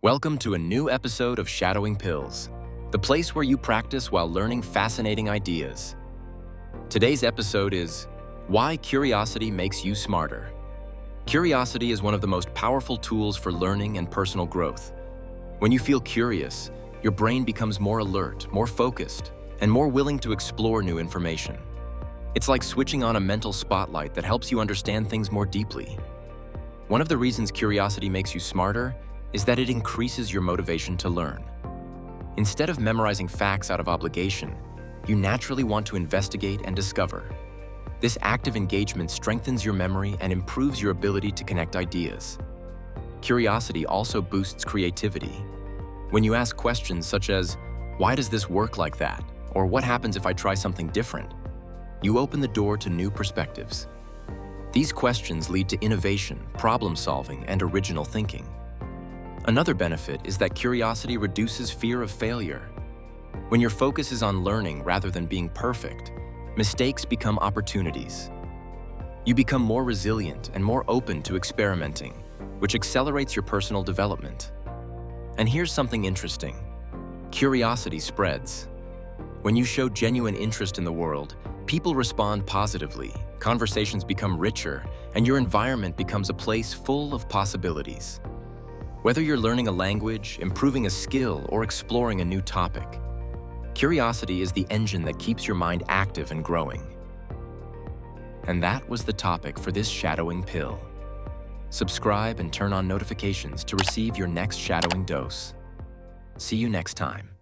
Welcome to a new episode of Shadowing Pills, the place where you practice while learning fascinating ideas. Today's episode is Why Curiosity Makes You Smarter. Curiosity is one of the most powerful tools for learning and personal growth. When you feel curious, your brain becomes more alert, more focused, and more willing to explore new information. It's like switching on a mental spotlight that helps you understand things more deeply. One of the reasons curiosity makes you smarter is that it increases your motivation to learn. Instead of memorizing facts out of obligation, you naturally want to investigate and discover. This active engagement strengthens your memory and improves your ability to connect ideas. Curiosity also boosts creativity. When you ask questions such as, "Why does this work like that?" or "What happens if I try something different?" you open the door to new perspectives. These questions lead to innovation, problem solving, and original thinking. Another benefit is that curiosity reduces fear of failure. When your focus is on learning rather than being perfect, mistakes become opportunities. You become more resilient and more open to experimenting, which accelerates your personal development. And here's something interesting. Curiosity spreads. When you show genuine interest in the world, people respond positively, conversations become richer, and your environment becomes a place full of possibilities. Whether you're learning a language, improving a skill, or exploring a new topic, curiosity is the engine that keeps your mind active and growing. And that was the topic for this shadowing pill. Subscribe and turn on notifications to receive your next shadowing dose. See you next time.